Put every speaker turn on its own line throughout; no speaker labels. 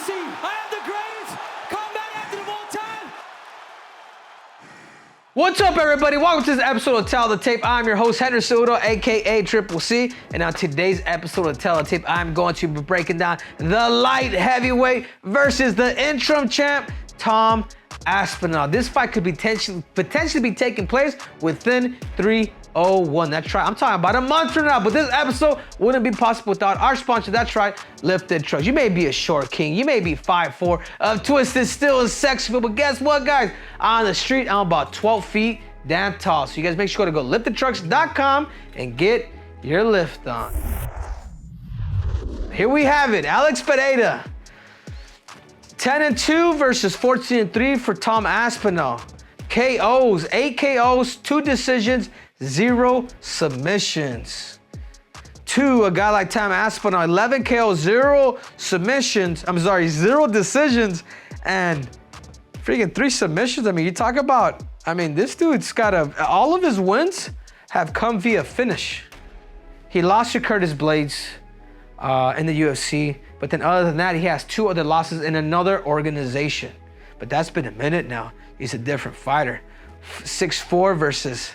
UFC. I am the greatest combat athlete of all time.
What's up, everybody? Welcome to this episode of Tell the Tape. I'm your host, Henry Cejudo, aka Triple C. And on today's episode of Tell the Tape, I'm going to be breaking down the light heavyweight versus the interim champ, Tom Aspinall. This fight could potentially be taking place within 301. That's right. I'm talking about a month from now, but this episode wouldn't be possible without our sponsor. That's right, Lifted Trucks. You may be a short king, you may be 5'4", of twisted steel and sexy, but guess what, guys? On the street, I'm about 12 feet damn tall. So you guys make sure to go to liftedtrucks.com and get your lift on. Here we have it, Alex Pereira. 10-2 versus 14-3 for Tom Aspinall. KOs, 8 KOs, 2 decisions, 0 submissions. A guy like Tom Aspinall, 11 KOs, 0 submissions. 0 decisions, and freaking 3 submissions. I mean, you talk about, this dude's got all of his wins have come via finish. He lost to Curtis Blades in the UFC, but then other than that, he has 2 other losses in another organization. But that's been a minute now. He's a different fighter. 6'4" versus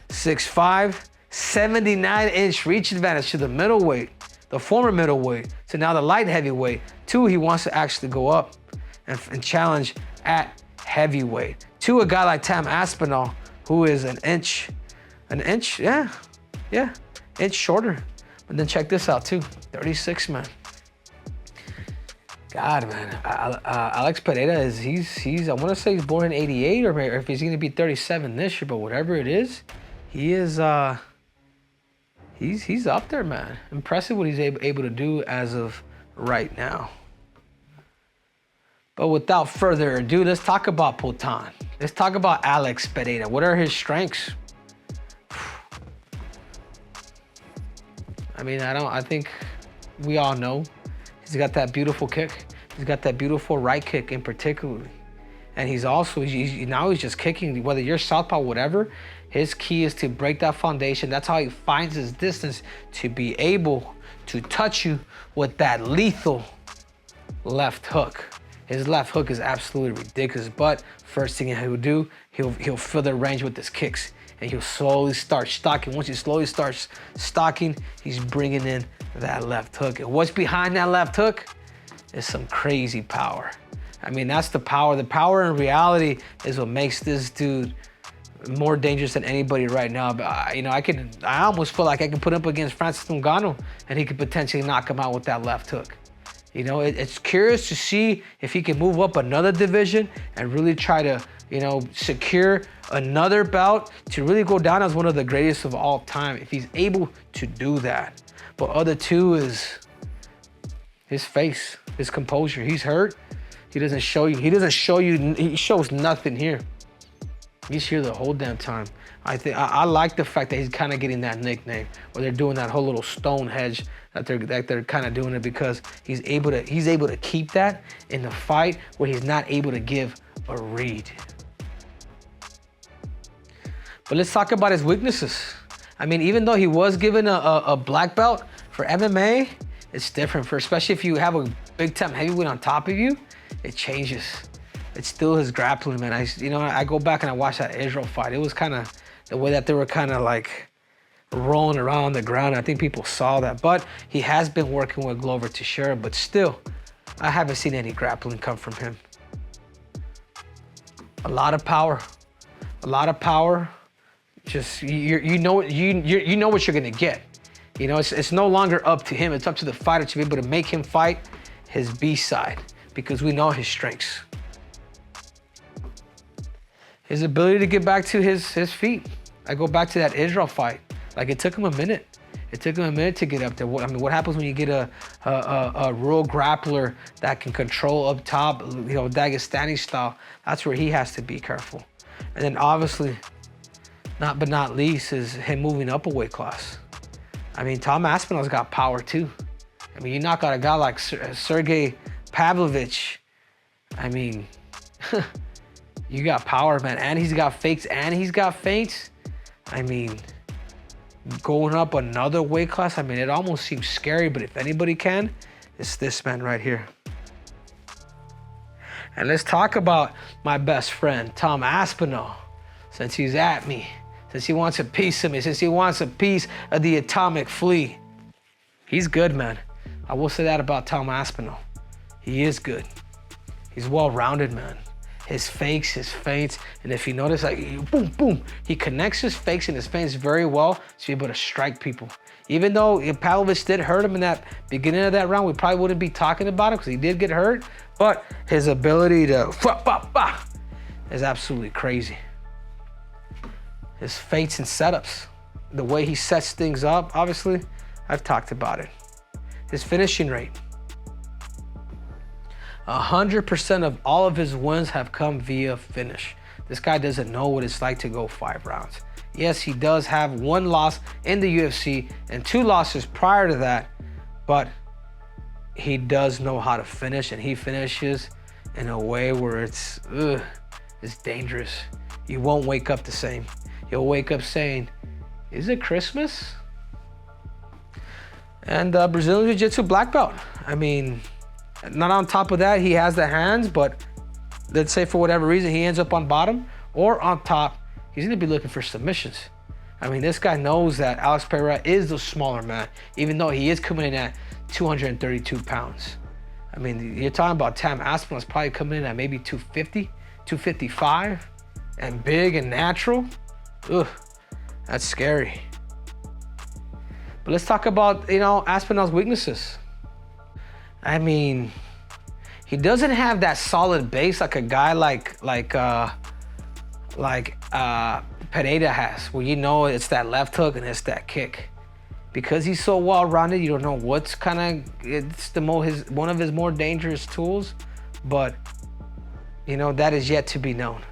6'5", 79-inch reach advantage to the middleweight, the former middleweight, to now the light heavyweight. 2, he wants to actually go up and challenge at heavyweight. 2, a guy like Tom Aspinall, who is an inch shorter. But then check this out too, 36, man. God, man, Alex Pereira he's I want to say he's born in 88, or if he's gonna be 37 this year, but whatever it is, he is he's up there, man. Impressive what he's able to do as of right now. But without further ado, let's talk about Potan. Let's talk about Alex Pereira. What are his strengths? I think we all know he's got that beautiful kick. He's got that beautiful right kick in particular. And he's just kicking, whether you're southpaw, whatever, his key is to break that foundation. That's how he finds his distance, to be able to touch you with that lethal left hook. His left hook is absolutely ridiculous, but first thing he'll do, he'll fill the range with his kicks, and he'll slowly start stalking. Once he slowly starts stalking, he's bringing in that left hook. And what's behind that left hook is some crazy power. That's the power. The power in reality is what makes this dude more dangerous than anybody right now. But I almost feel like I can put him up against Francis Ngannou, and he could potentially knock him out with that left hook. It's curious to see if he can move up another division and really try to, secure another bout to really go down as one of the greatest of all time, if he's able to do that. But other 2 is his face, his composure. He's hurt. He doesn't show you. He shows nothing here. He's here the whole damn time. I like the fact that he's kind of getting that nickname, or they're doing that whole little stone hedge that they're kind of doing it, because he's able to keep that in the fight where he's not able to give a read. But let's talk about his weaknesses. Even though he was given a black belt for MMA, it's different. Especially if you have a big time heavyweight on top of you, it changes. It's still his grappling, man. I go back and I watch that Israel fight. It was kind of the way that they were kind of like rolling around on the ground. I think people saw that. But he has been working with Glover Teixeira, but still, I haven't seen any grappling come from him. A lot of power. Just you know what you're gonna get. It's no longer up to him. It's up to the fighter to be able to make him fight his B side, because we know his strengths. His ability to get back to his feet. I go back to that Israel fight. Like, it took him a minute. It took him a minute to get up there. What happens when you get a real grappler that can control up top, Dagestani style? That's where he has to be careful. And then obviously, not least, is him moving up a weight class. Tom Aspinall's got power too. You knock out a guy like Sergey Pavlovich, you got power, man. And he's got fakes and he's got feints. Going up another weight class, it almost seems scary, but if anybody can, it's this man right here. And let's talk about my best friend, Tom Aspinall, since he's at me, since he wants a piece of me, since he wants a piece of the atomic flea. He's good, man. I will say that about Tom Aspinall. He is good. He's well-rounded, man. His fakes, his feints, and if you notice, like, boom, boom, he connects his fakes and his feints very well to be able to strike people. Even though Pavlovich did hurt him in that beginning of that round, we probably wouldn't be talking about it because he did get hurt, but his ability to is absolutely crazy. His feints and setups, the way he sets things up, obviously, I've talked about it. His finishing rate. 100% of all of his wins have come via finish. This guy doesn't know what it's like to go 5 rounds. Yes, he does have 1 loss in the UFC and 2 losses prior to that, but he does know how to finish, and he finishes in a way where it's dangerous. You won't wake up the same. You'll wake up saying, is it Christmas? And Brazilian Jiu-Jitsu black belt. I mean, not on top of that, he has the hands, but let's say for whatever reason, he ends up on bottom or on top, he's gonna be looking for submissions. I mean, this guy knows that Alex Pereira is the smaller man, even though he is coming in at 232 pounds. I mean, you're talking about Tom Aspinall is probably coming in at maybe 250, 255, and big and natural. Ugh, that's scary. But let's talk about, Aspinall's weaknesses. I mean, he doesn't have that solid base like a guy like PerEIRA has, where it's that left hook and it's that kick. Because he's so well-rounded, you don't know what's it's one of his more dangerous tools, but that is yet to be known.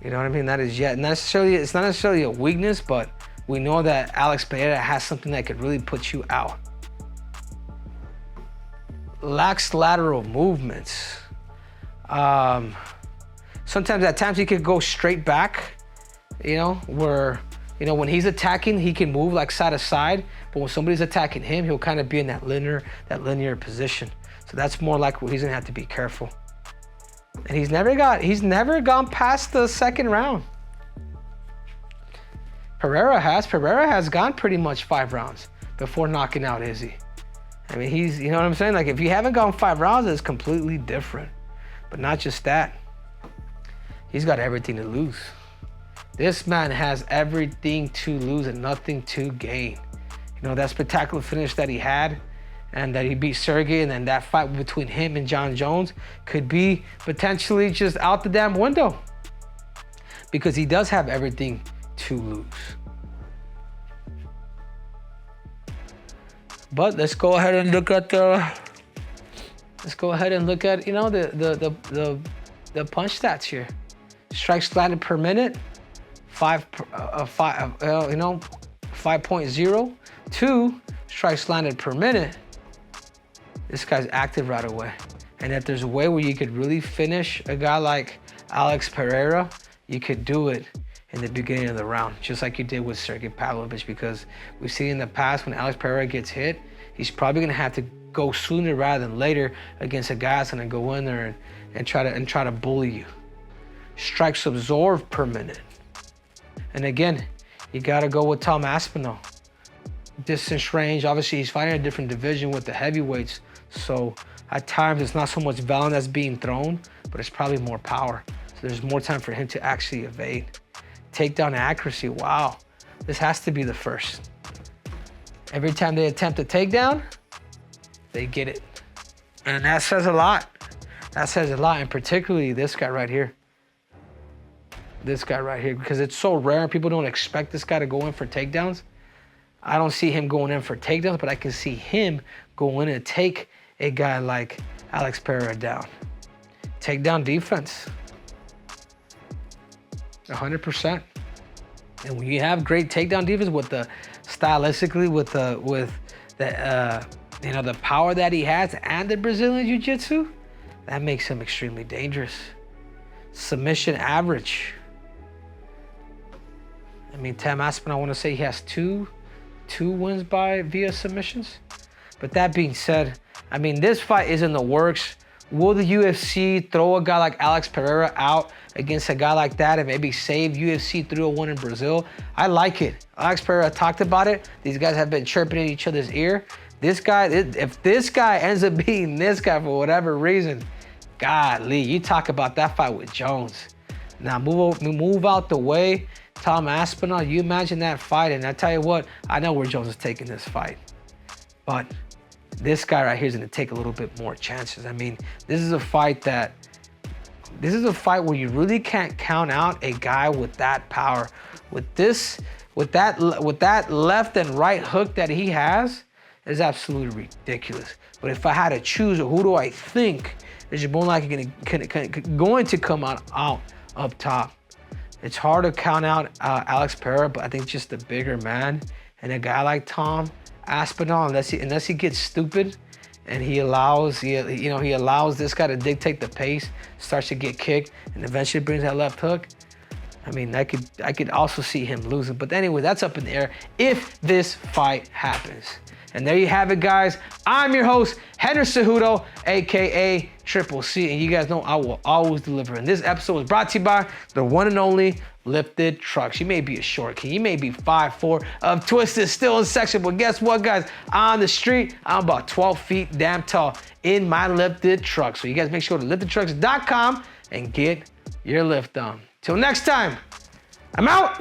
You know what I mean? That is yet it's not necessarily a weakness, but we know that Alex Pereira has something that could really put you out. Lacks lateral movements. Sometimes at times he could go straight back, where, when he's attacking, he can move like side to side, but when somebody's attacking him, he'll kind of be in that linear position. So that's more like where he's gonna have to be careful. And he's never gone past the 2nd round. Pereira has gone pretty much 5 rounds before knocking out Izzy. I mean, you know what I'm saying? Like, if you haven't gone 5 rounds, it's completely different. But not just that. He's got everything to lose. This man has everything to lose and nothing to gain. That spectacular finish that he had and that he beat Sergey, and then that fight between him and John Jones could be potentially just out the damn window. Because he does have everything to lose. But let's go ahead and look at the punch stats here. Strikes landed per minute, 5.0. 2 strikes landed per minute. This guy's active right away. And if there's a way where you could really finish a guy like Alex Pereira, you could do it in the beginning of the round, just like you did with Sergey Pavlovich, because we've seen in the past when Alex Pereira gets hit, he's probably gonna have to go sooner rather than later against a guy that's gonna go in there and try to bully you. Strikes absorbed per minute. And again, you gotta go with Tom Aspinall. Distance range, obviously he's fighting a different division with the heavyweights, so at times it's not so much volume that's being thrown, but it's probably more power. So there's more time for him to actually evade. Takedown accuracy, wow. This has to be the first. Every time they attempt a takedown, they get it. And that says a lot. That says a lot, and particularly this guy right here. This guy right here, because it's so rare and people don't expect this guy to go in for takedowns. I don't see him going in for takedowns, but I can see him go in and take a guy like Alex Pereira down. Takedown defense. 100%. And when you have great takedown defense with the stylistically, with the power that he has and the Brazilian Jiu-Jitsu, that makes him extremely dangerous. Submission average. I mean, Tom Aspinall, I want to say he has two wins via submissions. But that being said, I mean, this fight is in the works Will the UFC throw a guy like Alex PerEIRA out against a guy like that and maybe save UFC 301 in Brazil? I like it. Alex PerEIRA talked about it. These guys have been chirping in each other's ear. This guy, if this guy ends up beating this guy for whatever reason, golly, you talk about that fight with Jones. Now move out the way. Tom Aspinall, you imagine that fight, and I tell you what, I know where Jones is taking this fight. But this guy right here is gonna take a little bit more chances. I mean, this is a fight where you really can't count out a guy with that power. With that left and right hook that he has, is absolutely ridiculous. But if I had to choose, who do I think is more likely going to come out up top? It's hard to count out Alex PerEIRA, but I think just the bigger man and a guy like Tom Aspinall, unless he gets stupid and he allows this guy to dictate the pace, starts to get kicked, and eventually brings that left hook. I mean, I could also see him losing. But anyway, that's up in the air if this fight happens. And there you have it, guys. I'm your host, Henry Cejudo, aka Triple C, and you guys know I will always deliver. And this episode was brought to you by the one and only Lifted Trucks. You may be a short kid, you may be 5'4", of twisted, still in section, but guess what, guys? On the street, I'm about 12 feet damn tall in my Lifted Truck. So you guys make sure to liftedtrucks.com and get your lift on. Till next time, I'm out.